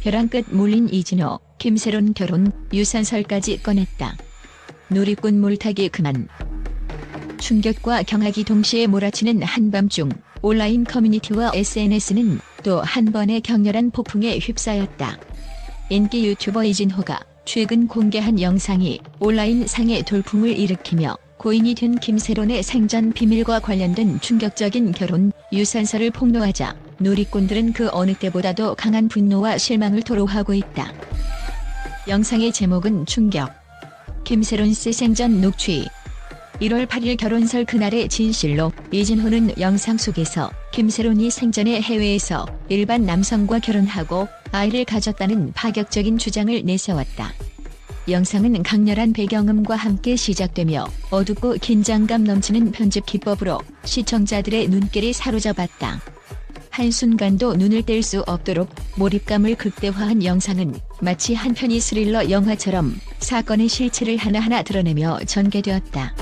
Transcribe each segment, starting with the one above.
벼랑 끝 몰린 이진호, 김세론 결혼, 유산설까지 꺼냈다. 누리꾼 물타기 그만. 충격과 경악이 동시에 몰아치는 한밤중 온라인 커뮤니티와 SNS는 또 한 번의 격렬한 폭풍에 휩싸였다. 인기 유튜버 이진호가 최근 공개한 영상이 온라인 상의 돌풍을 일으키며 고인이 된 김세론의 생전 비밀과 관련된 충격적인 결혼, 유산설을 폭로하자 누리꾼들은 그 어느 때보다도 강한 분노와 실망을 토로하고 있다. 영상의 제목은 충격. 김세론 씨 생전 녹취. 1월 8일 결혼설 그날의 진실로 이진호는 영상 속에서 김세론이 생전에 해외에서 일반 남성과 결혼하고 아이를 가졌다는 파격적인 주장을 내세웠다. 영상은 강렬한 배경음과 함께 시작되며 어둡고 긴장감 넘치는 편집 기법으로 시청자들의 눈길이 사로잡았다. 한순간도 눈을 뗄 수 없도록 몰입감을 극대화한 영상은 마치 한 편의 스릴러 영화처럼 사건의 실체를 하나하나 드러내며 전개되었다.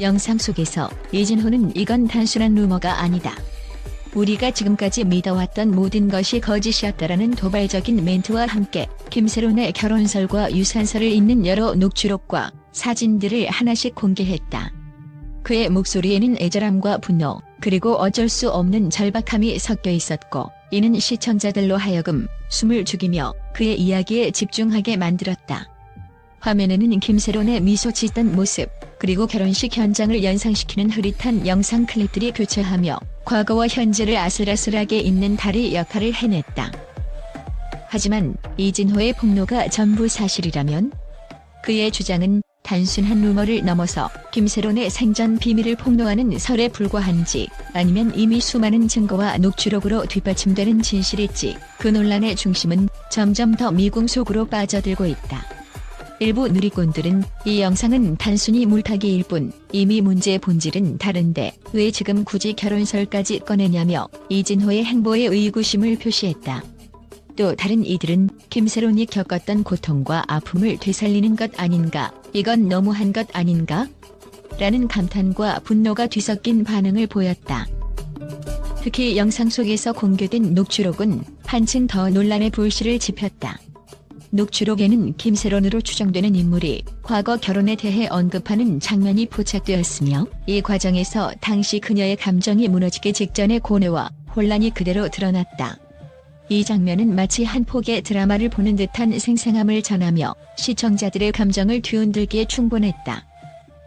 영상 속에서 이진호는 이건 단순한 루머가 아니다. 우리가 지금까지 믿어왔던 모든 것이 거짓이었다라는 도발적인 멘트와 함께 김세론의 결혼설과 유산설을 잇는 여러 녹취록과 사진들을 하나씩 공개했다. 그의 목소리에는 애절함과 분노, 그리고 어쩔 수 없는 절박함이 섞여 있었고, 이는 시청자들로 하여금 숨을 죽이며 그의 이야기에 집중하게 만들었다. 화면에는 김세론의 미소 짓던 모습, 그리고 결혼식 현장을 연상시키는 흐릿한 영상 클립들이 교차하며 과거와 현재를 아슬아슬하게 잇는 다리 역할을 해냈다. 하지만 이진호의 폭로가 전부 사실이라면? 그의 주장은 단순한 루머를 넘어서 김세론의 생전 비밀을 폭로하는 설에 불과한지, 아니면 이미 수많은 증거와 녹취록으로 뒷받침되는 진실일지, 그 논란의 중심은 점점 더 미궁 속으로 빠져들고 있다. 일부 누리꾼들은 이 영상은 단순히 물타기일 뿐 이미 문제의 본질은 다른데 왜 지금 굳이 결혼설까지 꺼내냐며 이진호의 행보에 의구심을 표시했다. 또 다른 이들은 김세론이 겪었던 고통과 아픔을 되살리는 것 아닌가, 이건 너무한 것 아닌가? 라는 감탄과 분노가 뒤섞인 반응을 보였다. 특히 영상 속에서 공개된 녹취록은 한층 더 논란의 불씨를 지폈다. 녹취록에는 김세론으로 추정되는 인물이 과거 결혼에 대해 언급하는 장면이 포착되었으며, 이 과정에서 당시 그녀의 감정이 무너지기 직전의 고뇌와 혼란이 그대로 드러났다. 이 장면은 마치 한 폭의 드라마를 보는 듯한 생생함을 전하며 시청자들의 감정을 뒤흔들기에 충분했다.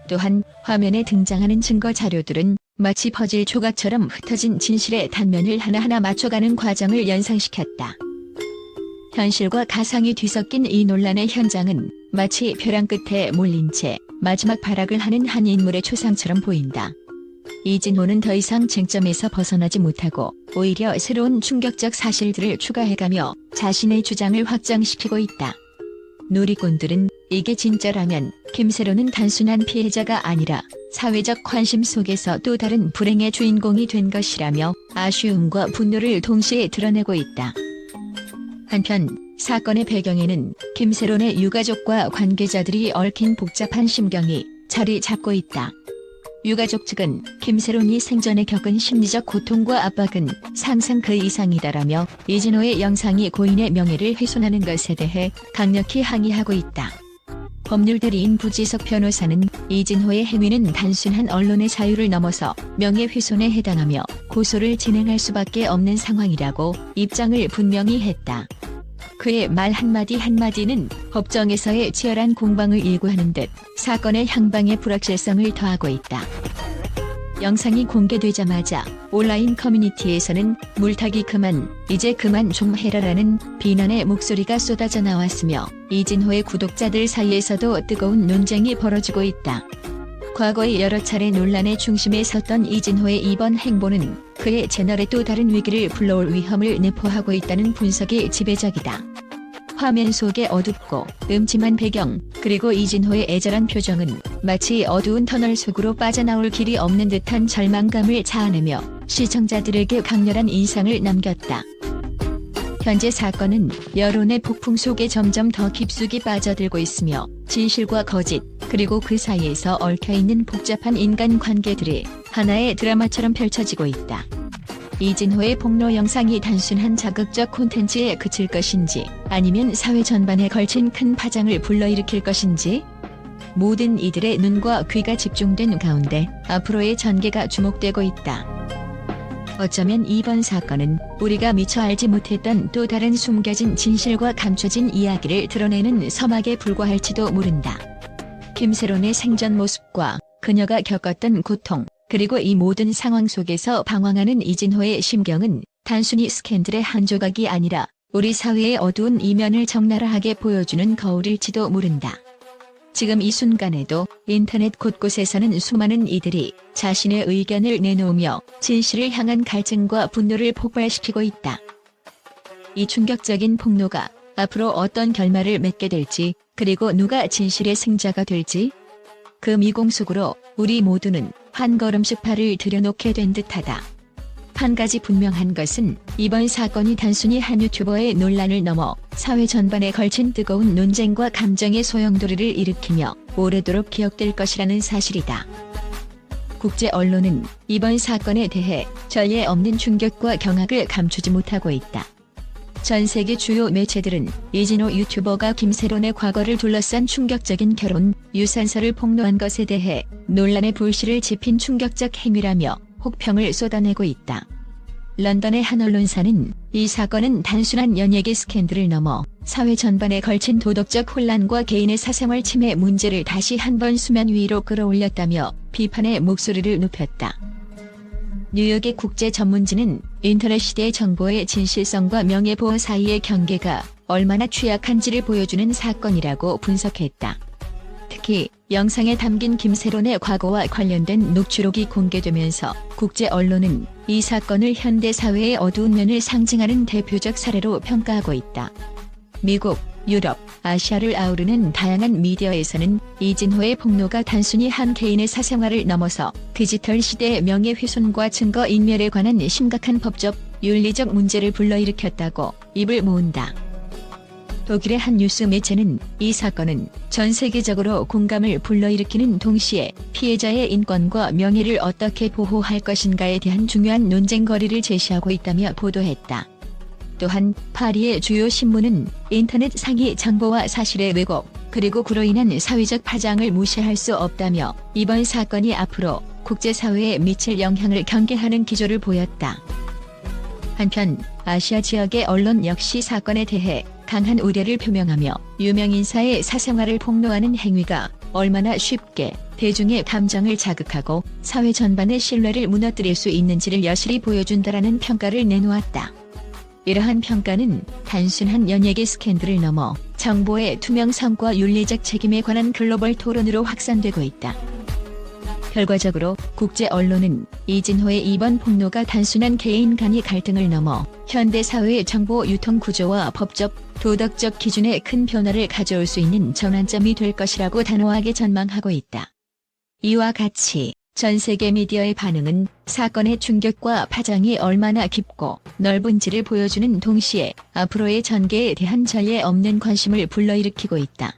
또한 화면에 등장하는 증거 자료들은 마치 퍼즐 조각처럼 흩어진 진실의 단면을 하나하나 맞춰가는 과정을 연상시켰다. 현실과 가상이 뒤섞인 이 논란의 현장은 마치 벼랑 끝에 몰린 채 마지막 발악을 하는 한 인물의 초상처럼 보인다. 이진호는 더 이상 쟁점에서 벗어나지 못하고 오히려 새로운 충격적 사실들을 추가해가며 자신의 주장을 확장시키고 있다. 누리꾼들은 이게 진짜라면 김세론은 단순한 피해자가 아니라 사회적 관심 속에서 또 다른 불행의 주인공이 된 것이라며 아쉬움과 분노를 동시에 드러내고 있다. 한편 사건의 배경에는 김세론의 유가족과 관계자들이 얽힌 복잡한 심경이 자리 잡고 있다. 유가족 측은 김세론이 생전에 겪은 심리적 고통과 압박은 상상 그 이상이다라며 이진호의 영상이 고인의 명예를 훼손하는 것에 대해 강력히 항의하고 있다. 법률 대리인 부지석 변호사는 이진호의 행위는 단순한 언론의 자유를 넘어서 명예훼손에 해당하며 고소를 진행할 수밖에 없는 상황이라고 입장을 분명히 했다. 그의 말 한마디 한마디는 법정에서의 치열한 공방을 일구하는 듯 사건의 향방에 불확실성을 더하고 있다. 영상이 공개되자마자 온라인 커뮤니티에서는 물타기 그만, 이제 그만 좀 해라라는 비난의 목소리가 쏟아져 나왔으며 이진호의 구독자들 사이에서도 뜨거운 논쟁이 벌어지고 있다. 과거의 여러 차례 논란의 중심에 섰던 이진호의 이번 행보는 그의 채널에 또 다른 위기를 불러올 위험을 내포하고 있다는 분석이 지배적이다. 화면 속의 어둡고 음침한 배경, 그리고 이진호의 애절한 표정은 마치 어두운 터널 속으로 빠져나올 길이 없는 듯한 절망감을 자아내며 시청자들에게 강렬한 인상을 남겼다. 현재 사건은 여론의 폭풍 속에 점점 더 깊숙이 빠져들고 있으며 진실과 거짓, 그리고 그 사이에서 얽혀있는 복잡한 인간관계들이 하나의 드라마처럼 펼쳐지고 있다. 이진호의 폭로 영상이 단순한 자극적 콘텐츠에 그칠 것인지 아니면 사회 전반에 걸친 큰 파장을 불러일으킬 것인지 모든 이들의 눈과 귀가 집중된 가운데 앞으로의 전개가 주목되고 있다. 어쩌면 이번 사건은 우리가 미처 알지 못했던 또 다른 숨겨진 진실과 감춰진 이야기를 드러내는 서막에 불과할지도 모른다. 김세론의 생전 모습과 그녀가 겪었던 고통, 그리고 이 모든 상황 속에서 방황하는 이진호의 심경은 단순히 스캔들의 한 조각이 아니라 우리 사회의 어두운 이면을 적나라하게 보여주는 거울일지도 모른다. 지금 이 순간에도 인터넷 곳곳에서는 수많은 이들이 자신의 의견을 내놓으며 진실을 향한 갈증과 분노를 폭발시키고 있다. 이 충격적인 폭로가 앞으로 어떤 결말을 맺게 될지, 그리고 누가 진실의 승자가 될지, 그 미공 속으로 우리 모두는 한 걸음씩 발을 들여놓게 된 듯하다. 한 가지 분명한 것은 이번 사건이 단순히 한 유튜버의 논란을 넘어 사회 전반에 걸친 뜨거운 논쟁과 감정의 소용돌이를 일으키며 오래도록 기억될 것이라는 사실이다. 국제 언론은 이번 사건에 대해 전례 없는 충격과 경악을 감추지 못하고 있다. 전 세계 주요 매체들은 이진호 유튜버가 김세론의 과거를 둘러싼 충격적인 결혼, 유산설을 폭로한 것에 대해 논란의 불씨를 지핀 충격적 행위라며 혹평을 쏟아내고 있다. 런던의 한 언론사는 이 사건은 단순한 연예계 스캔들을 넘어 사회 전반에 걸친 도덕적 혼란과 개인의 사생활 침해 문제를 다시 한번 수면 위로 끌어올렸다며 비판의 목소리를 높였다. 뉴욕의 국제 전문지는 인터넷 시대의 정보의 진실성과 명예보호 사이의 경계가 얼마나 취약한지를 보여주는 사건이라고 분석했다. 특히 영상에 담긴 김세론의 과거와 관련된 녹취록이 공개되면서 국제 언론은 이 사건을 현대 사회의 어두운 면을 상징하는 대표적 사례로 평가하고 있다. 미국, 유럽, 아시아를 아우르는 다양한 미디어에서는 이진호의 폭로가 단순히 한 개인의 사생활을 넘어서 디지털 시대의 명예훼손과 증거인멸에 관한 심각한 법적, 윤리적 문제를 불러일으켰다고 입을 모은다. 독일의 한 뉴스 매체는 이 사건은 전 세계적으로 공감을 불러일으키는 동시에 피해자의 인권과 명예를 어떻게 보호할 것인가에 대한 중요한 논쟁거리를 제시하고 있다며 보도했다. 또한 파리의 주요 신문은 인터넷 상위 정보와 사실의 왜곡, 그리고 그로 인한 사회적 파장을 무시할 수 없다며 이번 사건이 앞으로 국제사회에 미칠 영향을 경계하는 기조를 보였다. 한편 아시아 지역의 언론 역시 사건에 대해 강한 우려를 표명하며 유명인사의 사생활을 폭로하는 행위가 얼마나 쉽게 대중의 감정을 자극하고 사회 전반의 신뢰를 무너뜨릴 수 있는지를 여실히 보여준다라는 평가를 내놓았다. 이러한 평가는 단순한 연예계 스캔들을 넘어 정보의 투명성과 윤리적 책임에 관한 글로벌 토론으로 확산되고 있다. 결과적으로 국제 언론은 이진호의 이번 폭로가 단순한 개인 간의 갈등을 넘어 현대 사회의 정보 유통 구조와 법적, 도덕적 기준에 큰 변화를 가져올 수 있는 전환점이 될 것이라고 단호하게 전망하고 있다. 이와 같이 전 세계 미디어의 반응은 사건의 충격과 파장이 얼마나 깊고 넓은지를 보여주는 동시에 앞으로의 전개에 대한 전례 없는 관심을 불러일으키고 있다.